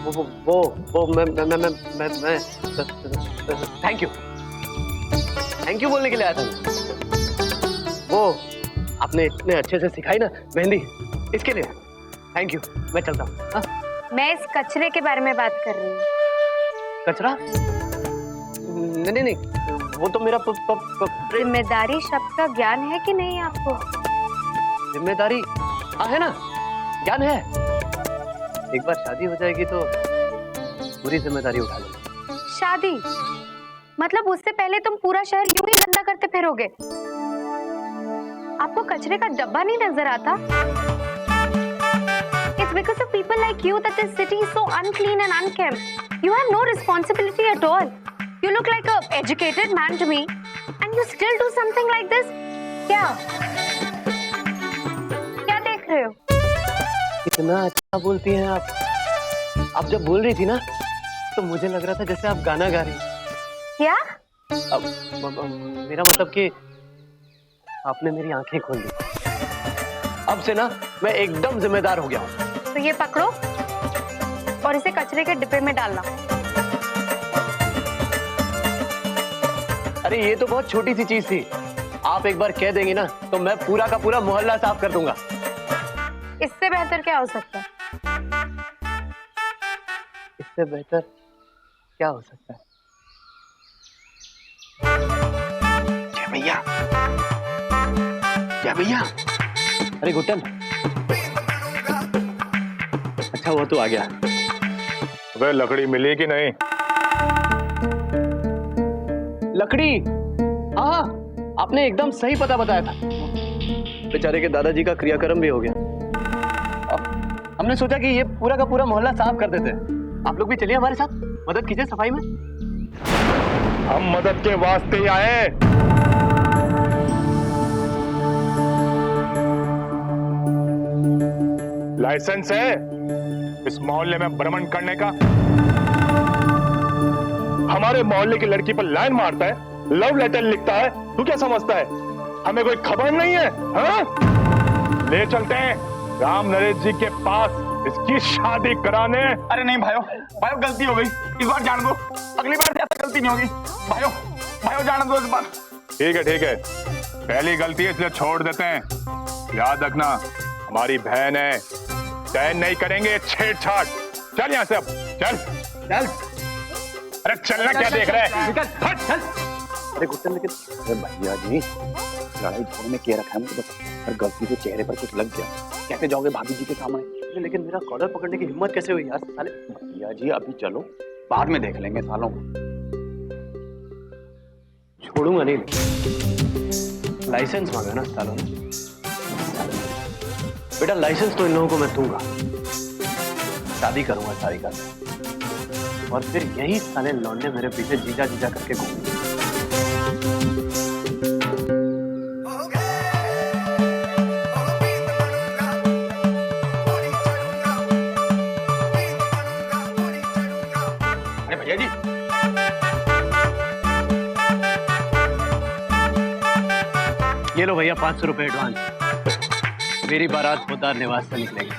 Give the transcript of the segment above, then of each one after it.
वो मैं thank you बोलने के लिए आया था। वो आपने इतने अच्छे से सिखाई ना मेहंदी, इसके लिए थैंक यू। मैं चलता हूँ। हाँ? मैं इस कचरे के बारे में बात कर रही हूँ। कचरा? नहीं नहीं, वो तो मेरा जिम्मेदारी शब्द का ज्ञान है कि नहीं आपको? जिम्मेदारी हाँ है ना, ज्ञान है। एक बार शादी हो जाएगी तो पूरी जिम्मेदारी उठा लूंगा। शादी मतलब उससे पहले तुम पूरा शहर यूं ही गंदा करते फिरोगे? आपको कचरे का डब्बा नहीं नजर आता? It's because of people like you that this city is so unclean and unkempt. You have no responsibility at all. You look like a educated man to me, and you still do something like this? क्या? क्या देख रहे हो? इतना अच्छा बोलती हैं आप। आप जब बोल रही थी ना, तो मुझे लग रहा था जैसे आप गाना गा रही। क्या? मेरा मतलब कि आपने मेरी आंखें खोल दी। अब से ना मैं एकदम जिम्मेदार हो गया हूँ। तो ये पकड़ो और इसे कचरे के डिब्बे में डालना। अरे ये तो बहुत छोटी सी चीज थी। आप एक बार कह देंगी ना तो मैं पूरा का पूरा मोहल्ला साफ कर दूंगा। इससे बेहतर क्या हो सकता है? इससे बेहतर क्या हो सकता है? जय भैया, जय भैया। अरे गुट्टन, अच्छा हुआ तू आ गया। अबे लकड़ी मिली कि नहीं? लकड़ी? हाँ, आपने एकदम सही पता बताया था। बेचारे के दादाजी का क्रियाक्रम भी हो गया। अब हमने सोचा कि ये पूरा का पूरा मोहल्ला साफ कर देते हैं। आप लोग भी चलिए हमारे साथ, मदद कीजिए सफाई में। हम मदद के वास्ते ही आए। लाइसेंस है इस मोहल्ले में भ्रमण करने का? हमारे मोहल्ले की लड़की पर लाइन मारता है, लव लेटर लिखता है। तू क्या समझता है हमें कोई खबर नहीं है? हाँ? ले चलते हैं राम नरेश जी के पास इसकी शादी कराने। अरे नहीं भाइयों, भाइयों गलती हो गई, इस बार जान दो, अगली बार से ऐसा गलती नहीं होगी। भाइयों, भाइयों जान दो इस बार। ठीक है, पहली गलती है इसलिए छोड़ देते हैं। याद रखना हमारी बहन है, सहन नहीं करेंगे छेड़छाड़। चल यहाँ से, अब चल चल। अरे चलना, क्या देख रहा है? निकल, चल। अरे गुट्टन लेकिन अरे भैया जी, लड़ाई झगड़े में क्या रखा है मुझे बस, और गलती से चेहरे पर कुछ लग गया, कैसे जाओगे भाभी जी के सामने? लेकिन मेरा कॉलर पकड़ने की हिम्मत कैसे हुई यार साले? भैया जी अभी चलो, बाद में देख लेंगे सालों को। छोड़ूंगा नहीं। लाइसेंस मांगा ना सालों ने। बेटा लाइसेंस तो इन लोगों को मैं दूंगा। शादी करूंगा सारी का, और फिर यही साले लौंडे मेरे पीछे जीजा जीजा करके घूमेंगे। अरे भैया जी, ये लो भैया 500 रुपए एडवांस। मेरी बारात पोदार निवास से निकलेगी।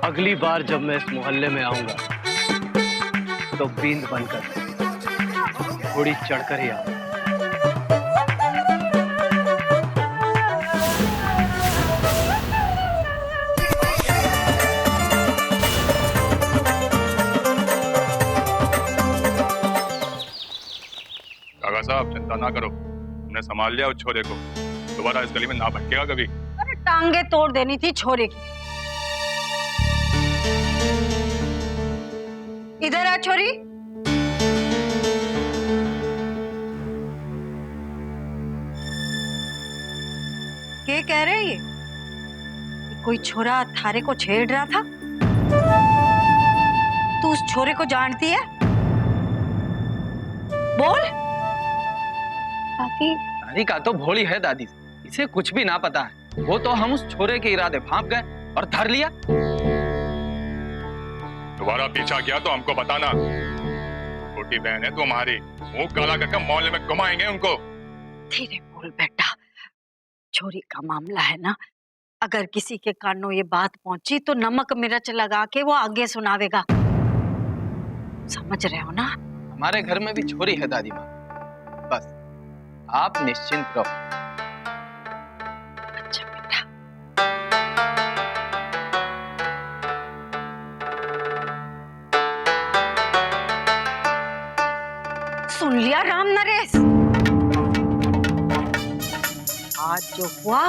अगली बार जब मैं इस मोहल्ले में आऊंगा तो बींद बनकर घोड़ी चढ़कर ही आऊंगा। काका साहब चिंता ना करो, हमने संभाल लिया उस छोरे को। दोबारा इस गली में ना भटकेगा कभी। अरे टांगे तोड़ देनी थी छोरे की। इधर आ छोरी। क्या कह रहे ये? कोई छोरा थारे को छेड़ रहा था? तू उस छोरे को जानती है? बोल। काकी, दादी का तो भोली है दादी, इसे कुछ भी ना पता है। वो तो हम उस छोरे के इरादे भांप गए और धर लिया। दोबारा पीछा किया तो हमको बताना। छोटी बहन है तुम्हारी, मुंह काला करके मोहल्ले में घुमाएंगे उनको। धीरे बोल बेटा, छोरी का मामला है ना, अगर किसी के कानों ये बात पहुंची तो नमक मिर्च लगा के वो आगे सुनावेगा। समझ रहे हो ना? हमारे घर में भी छोरी है दादी माँ, बस आप निश्चिंत रहो। अच्छा बेटा। सुन लिया राम नरेश? आज जो हुआ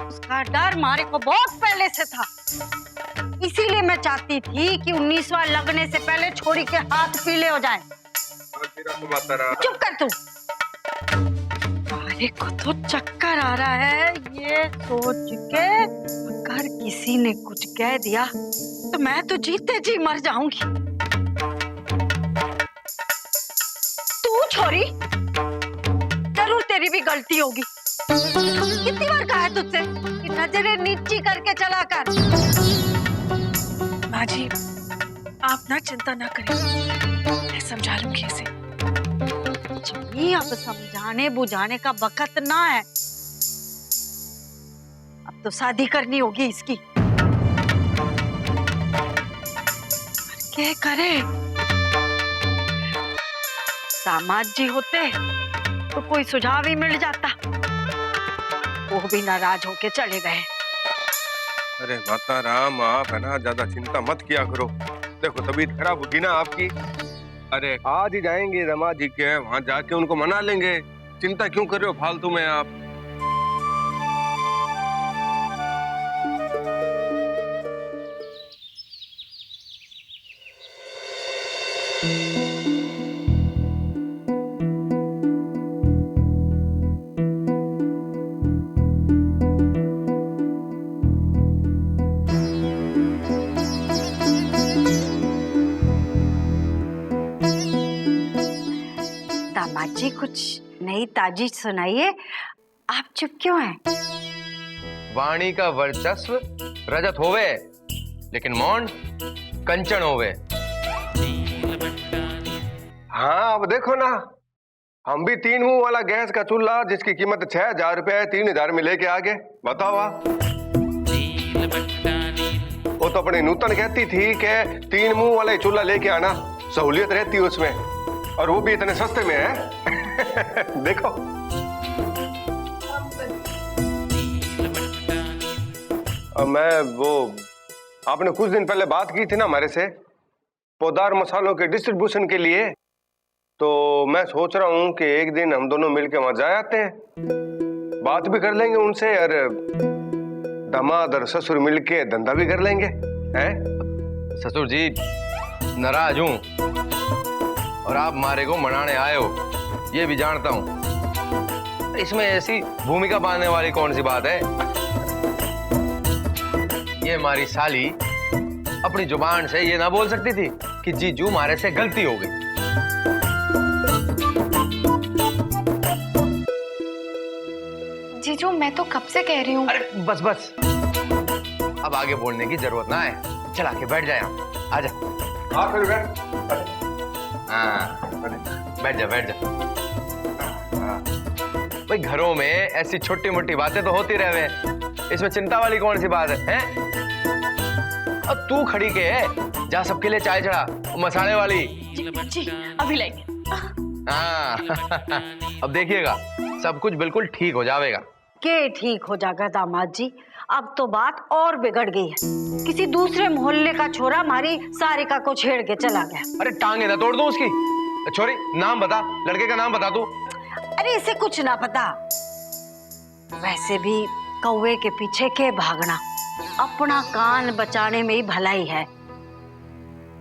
उसका डर मारे को बहुत पहले से था, इसीलिए मैं चाहती थी कि 19वां लगने से पहले छोरी के हाथ पीले हो जाएं। चुप कर तू। मारे को तो चक्कर आ रहा है ये सोच के, अगर किसी ने कुछ कह दिया तो मैं तो जीते जी मर जाऊंगी। तू छोरी, जरूर तेरी भी गलती होगी। कितनी बार कहा है तुझसे कि नजरें नीची करके चला कर। माँ जी, आप ना चिंता ना करें, मैं समझा लूंगी इसे। जी, अब समझाने बुझाने का वक्त ना है, अब तो शादी करनी होगी इसकी। क्या करे? दामाद जी होते तो कोई सुझाव ही मिल जाता, वो भी नाराज होके चले गए। अरे माता राम, आप है ना ज्यादा चिंता मत किया करो। देखो तबीयत खराब होगी ना आपकी, अरे आज ही जाएंगे दामाद जी के वहां, जाके उनको मना लेंगे। चिंता क्यों कर रहे हो फालतू में आप? दामाद जी कुछ नई ताजी सुनाइए, आप चुप क्यों हैं? वाणी का वर्चस्व रजत होवे, लेकिन मौन कंचन होवे। हाँ अब देखो ना, हम भी 3 मुंह वाला गैस का चूल्हा जिसकी कीमत 6000 रुपए है, 3000 में लेके आ गए। बताओ आप। वो तो अपनी नूतन कहती थी कि 3 मुंह वाला चूल्हा लेके आना, सहूलियत रहती है उसमें, और वो भी इतने सस्ते में है। देखो अब मैं वो आपने कुछ दिन पहले बात की थी ना हमारे से पौधार मसालों के डिस्ट्रीब्यूशन के लिए, तो मैं सोच रहा हूँ कि एक दिन हम दोनों मिलकर वहां जा आते हैं, बात भी कर लेंगे उनसे, और दामाद और ससुर मिलके धंधा भी कर लेंगे। हैं? ससुर जी नाराज हूँ और आप मारे को मनाने आए हो, ये भी जानता हूँ। इसमें ऐसी भूमिका बांधने वाली कौन सी बात है? ये हमारी साली अपनी जुबान से ये ना बोल सकती थी कि जीजू मारे से गलती हो गई। जीजू मैं तो कब से कह रही हूँ। अरे बस बस, अब आगे बोलने की जरूरत ना है, चला के बैठ जाए। आजा। हाँ फिर बैठ। हाँ बैठ जा बैठ जा। भाई घरों में ऐसी छोटी मोटी बातें तो होती रहे, इसमें चिंता वाली कौन सी बात है? अब तू खड़ी के है, जा सबके लिए चाय चढ़ा, मसाले वाली। जी अभी लाएंगे। हाँ अब देखिएगा सब कुछ बिल्कुल ठीक हो जाएगा। के ठीक हो जाएगा दामाद जी, अब तो बात और बिगड़ गई है। किसी दूसरे मोहल्ले का छोरा हमारी सारिका को छेड़ के चला गया। अरे टांगे ना तोड़ दूं उसकी। छोरी नाम बता, लड़के का नाम बता तू। अरे इसे कुछ ना पता, वैसे भी कौवे के पीछे के भागना, अपना कान बचाने में ही भलाई है।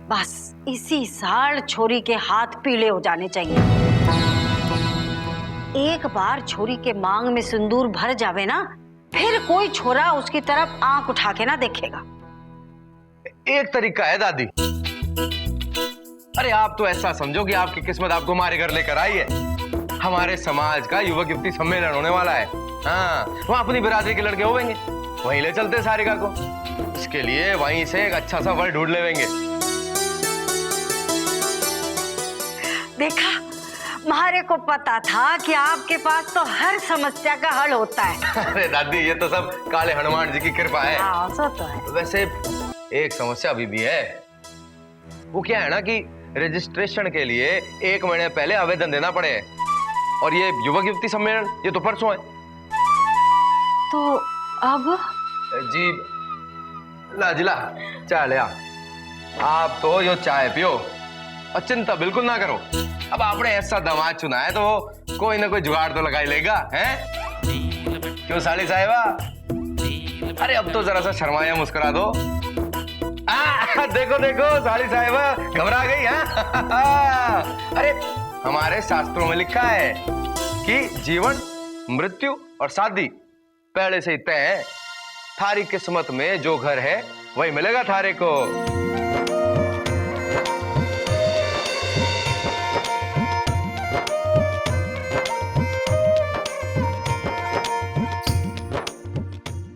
बस इसी साल छोरी के हाथ पीले हो जाने चाहिए। एक बार छोरी के मांग में सिंदूर भर जावे ना, फिर कोई छोरा उसकी तरफ आंख उठा के ना देखेगा। एक तरीका है दादी। अरे आप तो ऐसा समझो कि आपकी किस्मत आपको हमारे घर लेकर आई है। हमारे समाज का युवक युवती सम्मेलन होने वाला है। हाँ वहां अपनी बिरादरी के लड़के होंगे, वहीं ले चलते सारिका को। इसके लिए वहीं से एक अच्छा सा वर ढूंढ लेंगे। देखा, हमारे को पता था कि आपके पास तो हर समस्या का हल होता है। अरे दादी, ये तो सब काले हनुमान जी की कृपा है। हाँ, सो तो है। वैसे एक समस्या अभी भी है। वो क्या है ना कि रजिस्ट्रेशन के लिए 1 महीने पहले आवेदन देना पड़े, और ये युवक युवती सम्मेलन ये तो परसों है। तो अब जी लाजिला, चाय ले आ। आप तो यो चाय पियो और चिंता बिल्कुल ना करो। अब आपने ऐसा दामाद चुना है तो वो कोई ना कोई जुगाड़ तो लगा ही लेगा, हैं? क्यों साली साहिबा? अरे अब तो जरा सा शर्माया मुस्कुरा दो। देखो देखो साली साहिबा घबरा गई है। अरे हमारे शास्त्रों में लिखा है कि जीवन, मृत्यु और शादी पहले से ही तय है। थारी किस्मत में जो घर है वही मिलेगा थारे को।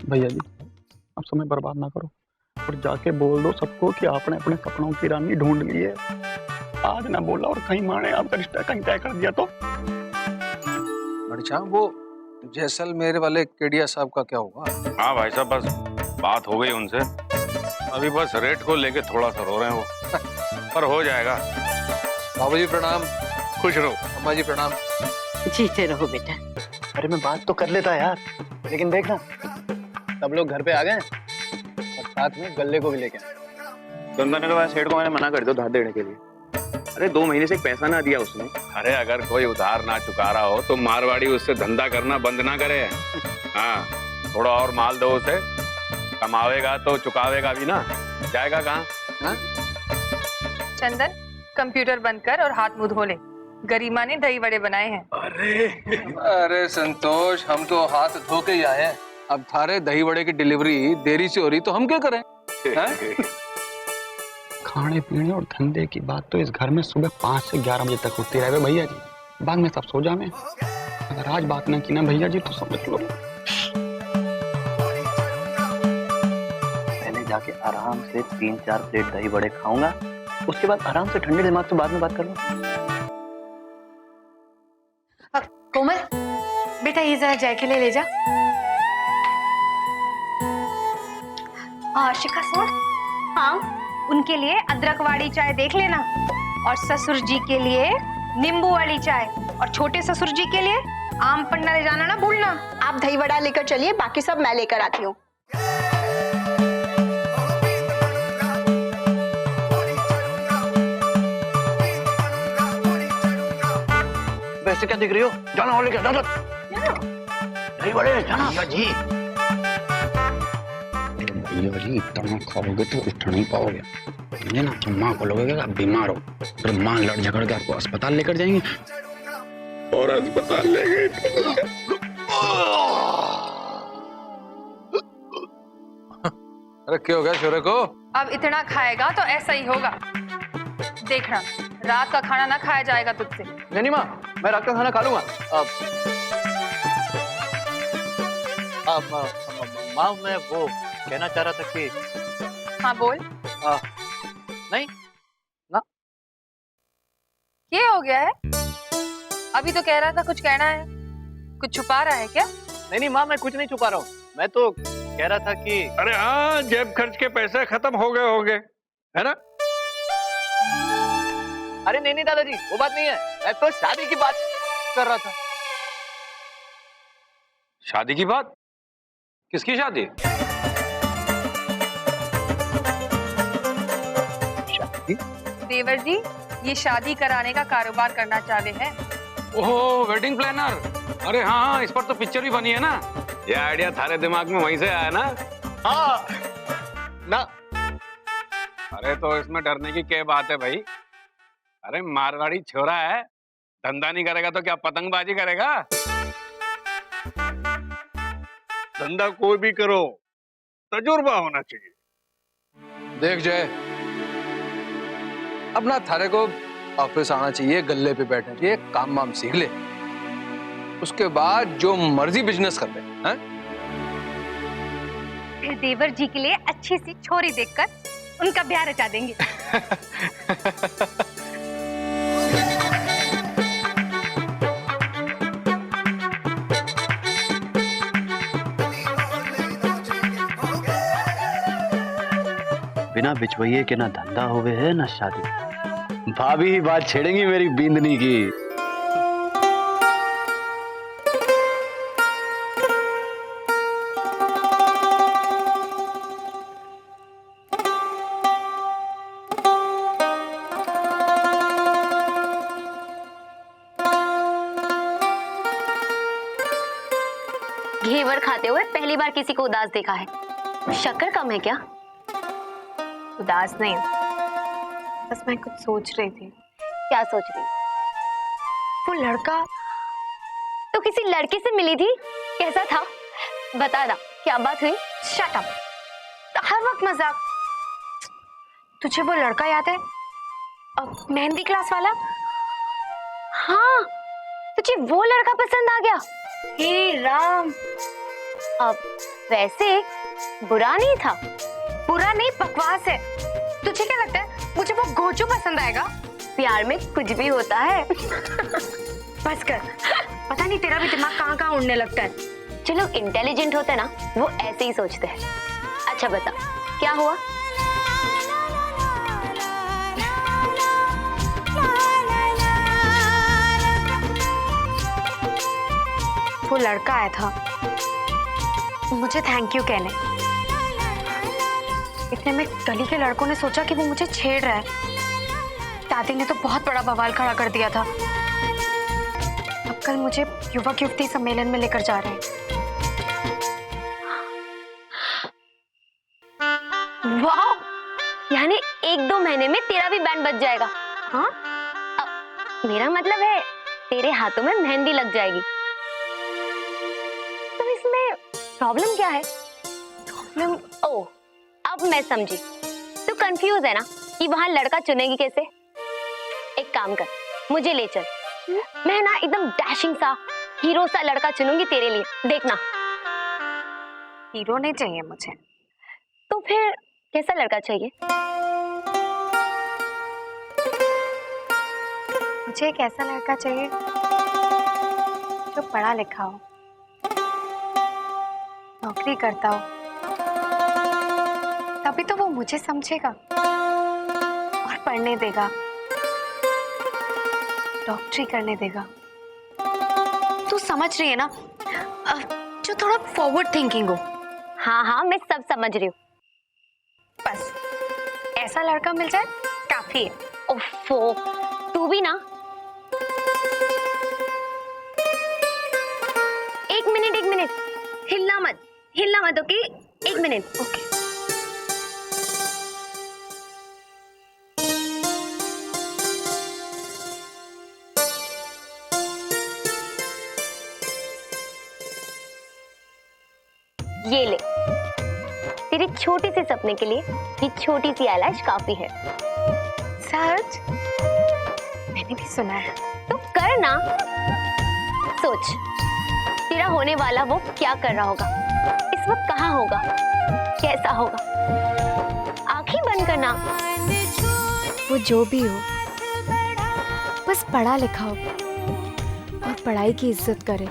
भैया जी, अब समय बर्बाद ना करो और जाके बोल दो सबको कि आपने अपने सपनों की रानी ढूंढ ली है। आज ना बोला और कहीं माने आपका रिश्ता कहीं तय कर दिया तो। मर्चा, वो जैसलमेर वाले केडिया साहब का क्या हुआ? हाँ भाई साहब, बस बात हो गई उनसे। अभी बस रेट को लेके थोड़ा सा रो रहे हैं वो, पर हो जाएगा। बाबू जी प्रणाम। खुश रहो। अम्मा जी प्रणाम। जीते रहो बेटा। अरे मैं बात तो कर लेता यार, लेकिन देखना सब लोग घर पे आ गए और साथ में गल्ले को भी लेके आए। चंदन के सेठ को मैंने मना कर दिया धार देने के लिए। अरे 2 महीने से पैसा ना दिया उसने। अरे अगर कोई उधार ना चुका रहा हो तो मारवाड़ी उससे धंधा करना बंद ना करे। हाँ, थोड़ा और माल दो उसे, कमावेगा तो चुकावेगा भी ना, जाएगा कहाँ? चंदन, कंप्यूटर बंद कर और हाथ मुंह धो ले। गरिमा ने दही वड़े बनाए हैं। अरे संतोष, हम तो हाथ धो के ही आए हैं। अब थारे दही वड़े की डिलीवरी देरी से हो रही तो हम क्या करें? खाने पीने और धंधे की बात तो इस घर में सुबह 5 से 11 बजे तक होती रहे भैया जी। बाद में सब सो जावे। अगर आज बात ना की ना भैया जी तो समझ लो। पहले जाके आराम से 3-4 प्लेट दही बड़े खाऊंगा, उसके बाद आराम से ठंडे दिमाग से बाद में बात कर लूंगा। कोमल, बेटा ये जरा जय के लिए ले जा। शिखा सुन, हाँ उनके लिए अदरक वाली चाय देख लेना, और ससुर जी के लिए नींबू वाली चाय, और छोटे ससुर जी के लिए आम पन्ना ले जाना ना भूलना। आप दही वड़ा लेकर चलिए, बाकी सब मैं लेकर आती हूँ। वैसे क्या दिख रही हो? जाना और लेकर जाना। दही बड़े जाना। भैया जी, भैया जी इतना खाओगे तो उठ नहीं पाओगे। समझे ना? तो माँ को लगेगा आप बीमार हो, फिर माँ लड़ झगड़ के आपको अस्पताल लेकर जाएंगे और अस्पताल ले गए। अरे क्या हो गया छोरे को? अब इतना खाएगा तो ऐसा ही होगा। देखना, रात का खाना ना खाया जाएगा तुझसे। नहीं माँ, मैं रात का खाना खा लूंगा। माँ मैं वो कहना चाह रहा था कि हाँ बोल। नहीं ना, क्या हो गया है? अभी तो कह रहा था कुछ कहना है, कुछ छुपा रहा है क्या? नहीं माँ, मैं कुछ नहीं छुपा रहा हूँ। मैं तो कह रहा था कि अरे हाँ, जेब खर्च के पैसे खत्म हो गए होंगे, है ना? अरे नहीं दादाजी, वो बात नहीं है। मैं तो शादी की बात कर रहा था। शादी की बात? किसकी शादी? देवर जी, ये शादी कराने का कारोबार करना चाहते हैं। ओहो, वेडिंग प्लानर। अरे हाँ, इस पर तो पिक्चर भी बनी है ना। ये आइडिया थारे दिमाग में वहीं से आया ना? हाँ ना। अरे तो इसमें डरने की क्या बात है भाई? अरे मारवाड़ी छोरा है, धंधा नहीं करेगा तो क्या पतंगबाजी करेगा? धंधा कोई भी करो, तजुर्बा होना चाहिए। देख जय, अब ना थारे को ऑफिस आना चाहिए, गल्ले पे बैठना चाहिए, काम वाम सीख ले, उसके बाद जो मर्जी बिजनेस कर ले। हैं? फिर देवर जी के लिए अच्छी सी छोरी देखकर उनका ब्याह रचा देंगे। बिना बिचवइये के ना धंधा होवे है ना शादी। भाभी ही बात छेड़ेंगी मेरी बींदनी की। घेवर खाते हुए पहली बार किसी को उदास देखा है। शक्कर कम है क्या? उदास नहीं, बस मैं कुछ सोच रही थी। क्या सोच रही? वो लड़का तो किसी लड़के से मिली थी? कैसा था? बता ना, क्या बात हुई? शट अप, हर वक्त मजाक। तुझे वो लड़का याद है, मेहंदी क्लास वाला? हाँ, तुझे वो लड़का पसंद आ गया? हे राम, अब वैसे बुरा नहीं था। बुरा नहीं, बकवास है। तुझे क्या लगता है मुझे वो गोचू पसंद आएगा? प्यार में कुछ भी होता है। बस कर, पता नहीं तेरा भी दिमाग कहाँ कहाँ उड़ने लगता है। जो लोग इंटेलिजेंट होते हैं ना, वो ऐसे ही सोचते हैं। अच्छा बता, क्या हुआ? वो लड़का आया था मुझे थैंक यू कहने। इतने में गली के लड़कों ने सोचा कि वो मुझे छेड़ रहा है। दादी ने तो बहुत बड़ा बवाल खड़ा कर दिया था। अब कल मुझे युवक युवती सम्मेलन में लेकर जा रहे हैं। वाह, यानी 1-2 महीने में तेरा भी बैंड बज जाएगा। हाँ, अब मेरा मतलब है तेरे हाथों में मेहंदी लग जाएगी। तो इसमें प्रॉब्लम क्या है? प्रॉब्लम? ओह, अब मैं समझी। तू कंफ्यूज है ना कि वहां लड़का चुनेगी कैसे? एक काम कर, मुझे ले चल। मैं ना एकदम डैशिंग सा हीरो सा लड़का चुनूंगी तेरे लिए, देखना। हीरो नहीं चाहिए मुझे। तो फिर कैसा लड़का चाहिए? मुझे एक ऐसा लड़का चाहिए जो पढ़ा लिखा हो, नौकरी करता हो, तभी तो वो मुझे समझेगा और पढ़ने देगा, डॉक्टरी करने देगा। तू समझ रही है ना? जो थोड़ा फॉरवर्ड थिंकिंग हो। हाँ हाँ, मैं सब समझ रही हूँ। बस ऐसा लड़का मिल जाए काफी है। ओफो, तू भी ना। एक मिनट, हिलना मत, ओके? 1 minute, okay. ये ले, तेरी छोटी सी सपने के लिए ये छोटी सी आईलैश काफी है। सच? मैंने भी सुना है। तो कर ना। सोच, तेरा होने वाला वो क्या कर रहा होगा, इस वक्त कहाँ होगा, कैसा होगा? आंखें बंद करना। वो जो भी हो, बस पढ़ा लिखा हो और पढ़ाई की इज्जत करे।